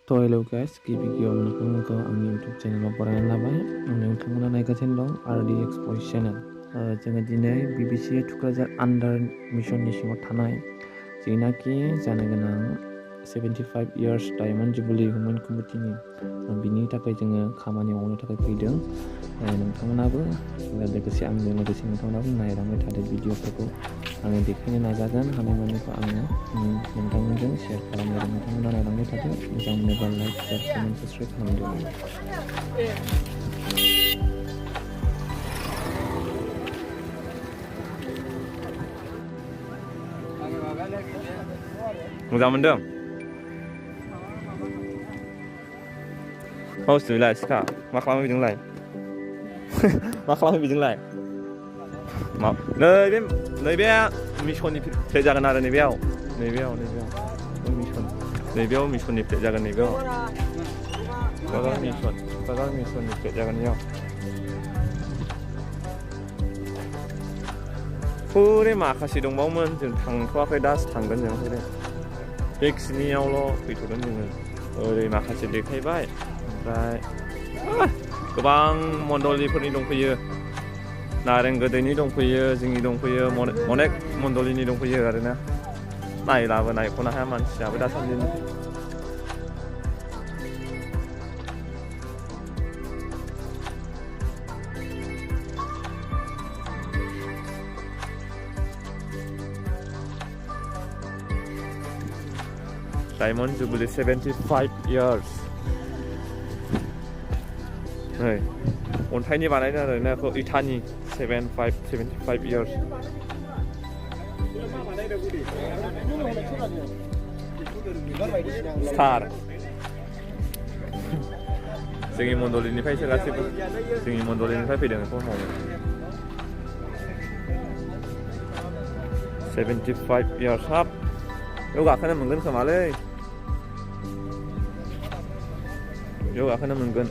To hello guys, गिबियाव नोंथांमोनखौ आंनि YouTube चेनेलाव बरायनानै लाबाय। नोंथांमोना नायगासिनो दं RD Exploit चेनेल। जोङो दिनै BBC थुक्राझार आन्डार मिशननि सिङाव थानाय जेनाखि जानो गोनां 75 years डायमन्ड जुबली हुमेन कमिटिनि बिनि थाखाय जोङो खामानि मावनो थाखाय फैदों। नोंथांमोनाबो लोगोसे आंजों लोगोसे नोंथांमोनाबो नायलांबाय थादो भिडिअफोरखौ आङो देखायनो नाजागोन हानायमानिखौ आङो नोंथांमोनजों शेयार खालामगोन। नोंथांमोना नायलांबाय थादो मोजां मोनोब्ला लाइक शेयार कमेन्ट साबस्क्राइब खालामदो। मोजां मोनदों हौसैलाय सिखा मा खालामो बिजोंलाय मा खालामो बिजोंलाय नैबे मिशननि प्ले जागोन आरो नैबेयाव मिशननि प्ले जागोन नैबेयाव मिशननि प्ले जागोन बेयाव हरै माखासे दंबावोमोन जों थांथ'वाखै दासो थांगोन जों हरै बेखिनियावल' फैथ'दों जोङो ओरै माखासे देखायबाय ओमफ्राय गोबां मण्डलिफोरनि दंफैयो नारें गोदैनि दंफैयो जोंनि दंफैयो अनेक मण्डलिनि दंफैयो आरोना नायलाबो नायख'नो हाया मानसियाबो दासान्दि डायमन्ड जुबली 75 years नै अन्थाइनि बानायदों आरो ना इटानि 75 years स्टार जोंनि मण्डलिनिफ्रायसो गासैबो जोंनि मण्डलिनिफ्राय फैदों बेखौ मावनो 75 years हाब बेयाव गाखोनो मोनगोन खोमालै बेयाव गाखोनो मोनगोन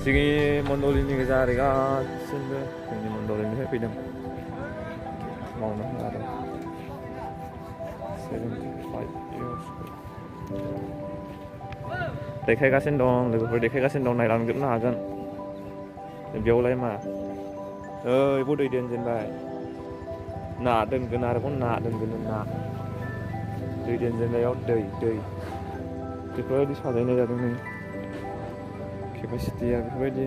जोंनि मण्डलिनि गोजा ओरै गासिबो जोंनि मण्डलिनिफ्राय फैदों मावनो आरो 75 years देखायगासिनो दं लोगोफोर देखायगासिनो दं नायलांजोबनो हागोन बेयावलाय मा ओइ दै दोनजेनबाय ना दोनगोन आरोबाव ना दोनगोन ना दै दोनजेननायाव दै बेफोरबायदि साजायनाय जादों नै केपासिटिया बेफोरबायदि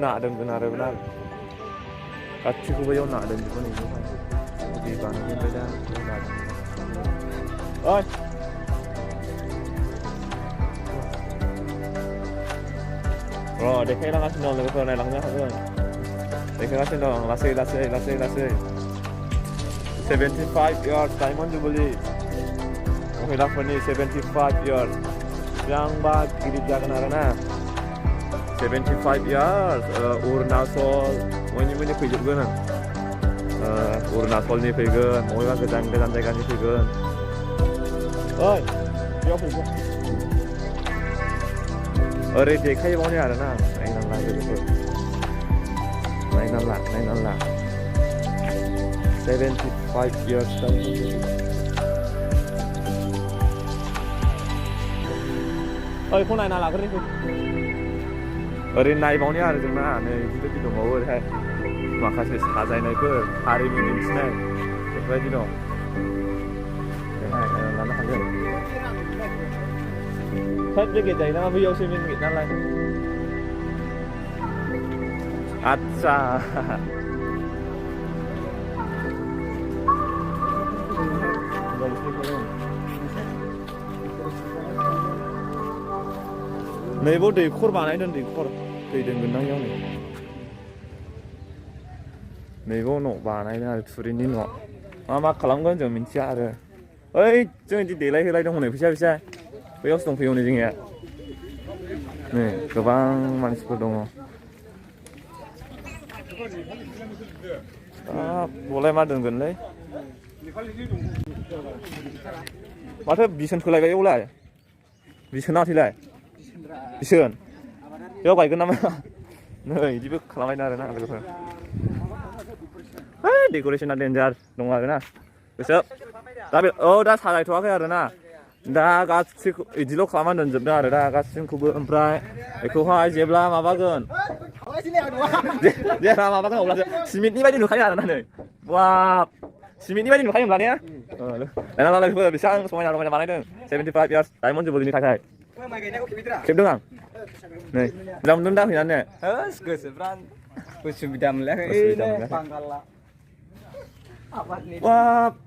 ना दोनगोन आरो ना गासिखौबो बेयाव ना दोनजोबो नैबेवहाय दै बानायजोब्बाय दा ओइ देखायलांगासिनो दं लोगोफोर नायलांनो हागोन देखायगासिनो दं लासै 75 years डायमन्ड जुबली महिलाफोरनि 75 years बेसेबांबा गिदिर जागोन आरोना 75 years अरुणाचल बयनिबो फैजोबगोन अरुणाचलनि फैगोन बबेबा गोजान जायगानि फैगोन ओइ बेयाव फैगोन ओरै देखायबावनो आरोना नायनांला लोगोफोर नायनांला 75 years ओइखौ नायना लाग्रोनिखौ ओरै नायबावनो आरो जोंना नै बेबायदि दंबावो ओरैहाय माखासे साजायनायफोर हारिमु दिन्थिनाय बेफोरबायदि दं बेहाय लानो हागोन थोद बे गेट जायोना बैयावसो मेन गेट नालाय आदसा नैबाव दैखर बानायदों दै दोनगोन ना इयाव नैबाव न' बानायदों आरो थुरिनि न' मा खालामगोन जों मिन्थिया आरो ओइ जों बिदि देलायहोलाय दं हनै फैसा बैयावसो दंफैयो हनै जोंनिया नै गोबां मानसिफोर दङ बलाय मा दोनगोनलै माथो बिसोन फोलायबाय बेयावलाय बिसोना माथोलाय बिसोन बेयाव गायगोन नामा नै बिदिबो खालामबायना आरोना लोगोफोर डेक'रेसना डेन्जार दं आरोना गोसो दा साजायथ'वाखै आरो ना दा गासैखौ बिदिल' खालामना दोनजोबदों आरो दा गासैखौबो ओमफ्राय बेखौहाय जेब्ला माबागोन जेब्ला माबागोन अब्लासो सिमेन्टनि बायदि नुखायो आरो ना नै बाब सिमेन्टनि बायदि नुखायो होमब्ला ने नायना बेसेबां समायना रमायना बानायदों 75 इयार्स डायमन्ड जुबलिनि थाखाय खेबदों आं नै मोजां मोनदों दा फैनानै गोसोफ्रा उसुबिदा मोनलायाखै बांगाला वा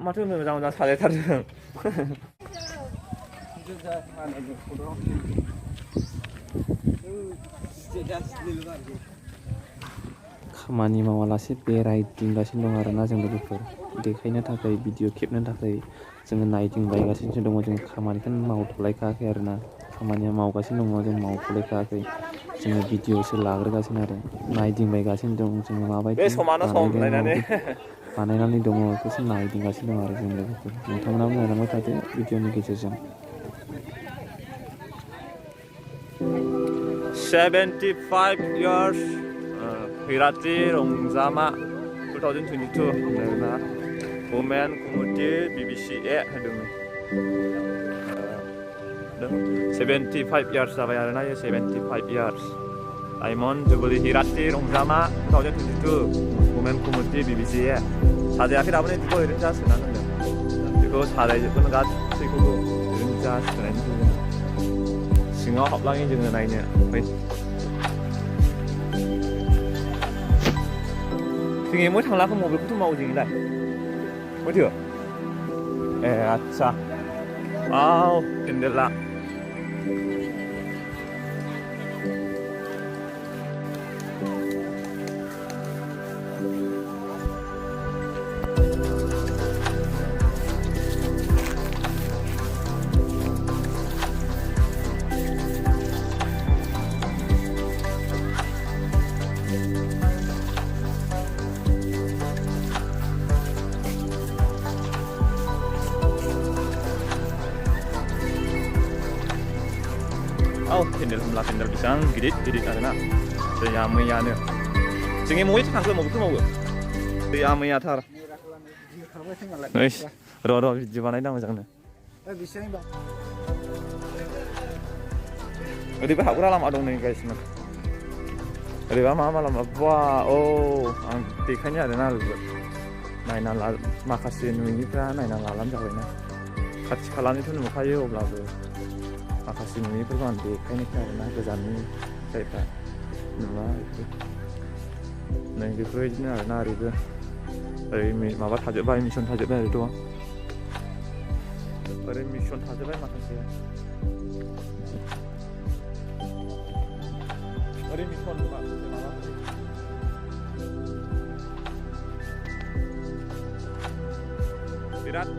माथो मोजां मोजां साजायथारदों खामानि मावालासे बेरायदिंगासिनो दं आरोना जों लोगोफोर देखायनो थाखाय भिडिअ खेबनो थाखाय जोङो नायदिंबायगासिनो दङ जों खामानिखौनो मावथ'लायखायाखै आरोना खामानिया मावगासिनो दङ जों मावथ'लायखायाखै जोङो भिडिअसो लाग्रोगासिनो आरो नायदिंबायगासिनो दं जोङो माबायदि बानायनानै दङ बेखौसो नायदिंगासिनो दं आरो जों लोगोफोर नोंथांमोनाबो नायलांबाय थादो भिडिअनि गेजेरजों 75 years Hirati Rongzama 2022 na Women Community BBCA होदोंमोन 75 years जाबाय आरोना 75 years Diamond Jubilee Hirati Rongzama 2022 Women Community BBCA साजायाखै दाबो नै बेखौ ओरैनो जास्ट होनानै दोनदों बेखौ साजायजोबगोन गासैखौबो ओरैनो जास्ट होनानै दोनदों सिङाव हाबलाङै जोङो नायनो जोंनि मै थांलाखौ मबाइलखौथ' मावो जोंनिलाय माथो ए आदसा वाव पेन्देला 펜델 हमला 펜델 बेसेबां गिदिर आरोना दैया मैयानो जोंनि मबेसो थांखो मबेखौ मावो दैया मैयाथार र' भिडिअ बानायदों मोजांनो ओरैबो हाबग्रा लामा दं नै गाइसमोन ओरैबा मा लामा बा औ आं देखायनो आरोना लोगो नायना ला माखासे नुयिफ्रा नायना लाब्लानो जाबायना खाथि खालानिथ' नुखायो अब्लाबो माखासे नुयिफोरखौ आं देखायनोसै आरोना गोजाननि जायफ्रा नुवा नै बेफोरबायदिनो आरोना ओरैबो ओरै माबा थाजोब्बाय मिसन थाजोब्बाय ओरैथ' ओरै मिसन थाजोब्बाय माखासे ओरै मिसन माबा बिराद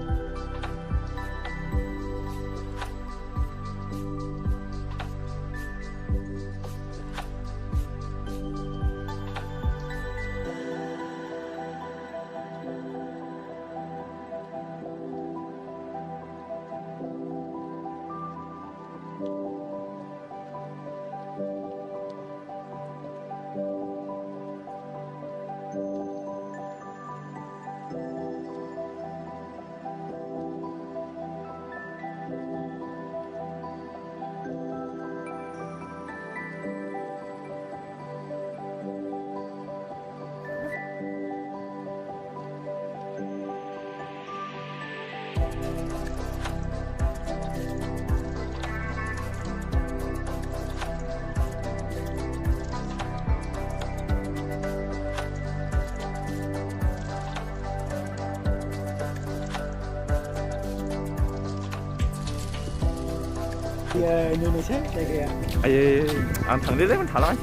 Indonesia kayak 아예 안 당대되면 다 나가지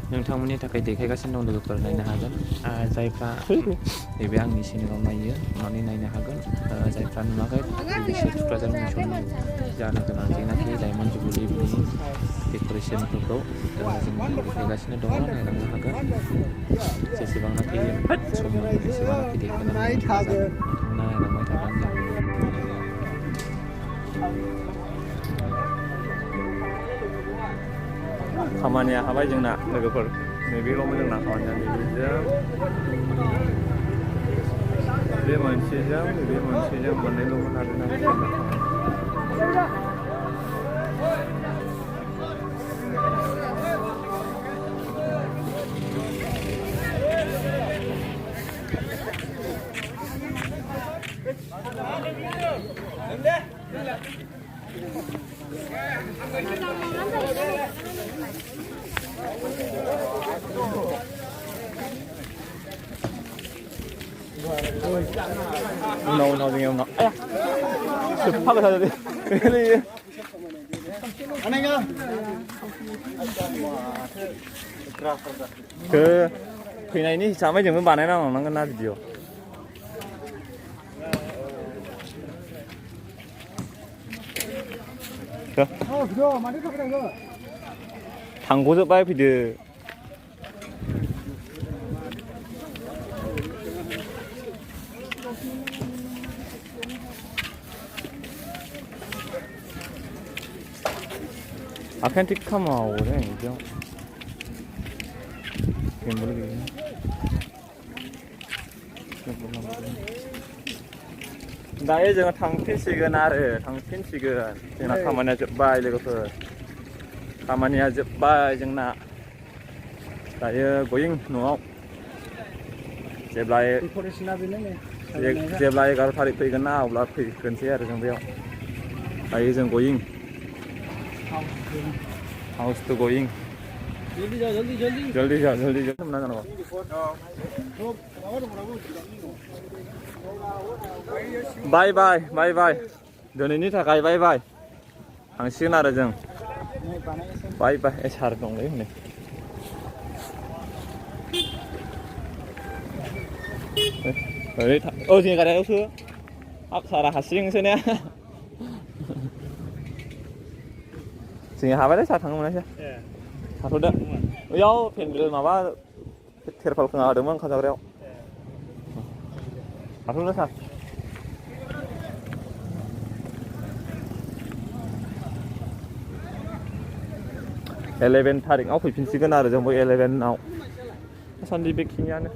नोंथांमोननि थाखाय देखायगासिनो दं लोगोफोर नायनो हागोन जायफ्रा नैबे आंनि चेनेलाव नायो अननानै नायनो हागोन जायफ्रा नुवाखै बिसोर थुक्राझार मिसन जानो गोनां जेनाखि डायमन्ड जुबलिनि डेक'रेसनफोरखौ जों देखायगासिनो दङ नायलांनो हागोन जेसेबांनाखि सम मोनो एसेबांनाखि देखायनानै नोंथांमोना खामानिया हाबाय जोंना लोगोफोर नैबेल'मोन जोंना खामानिया बे मोनसेजों मोननैल'मोन आरोना उनाव जोंनियाव उनाव आया सोबफाबाय थादो दे फैनायनि हिसाबै जोंबो बानायना लांनांगोन ना भिडिअ थांग'जोब्बाय फैदो आखाइया थिग खामावदों बिदियाव गेमबोल गैया दायो जोङो थांफिनसिगोन जोंना खामानिया जोब्बाय लोगोफोर खामानिया जोब्बाय जोंना दायो गयिं न'आव जेब्ला 11 थारिख फैगोन ना अब्ला फैगोनसै आरो जों बेयाव दायो जों गयिं हाउस टू गोइंग जल्दी जा बाय बाय दिनैनि थाखाय बाय थांसिगोन आरो जों बाय सार दंलै हनै जोंनि गारियावसो सारा हारसिंसो ने जोंनि हाबायलै सार थांनो मोनासै थाथ'दो बैयाव पेन्देल माबा तेरपाल खोंना होदोंमोन ओंखाम जाग्रायाव थाथ'दो सार 11 थारिखआव फैफिनसिगोन आरो जोंबो 11आव दासान्दि बेखिनियानो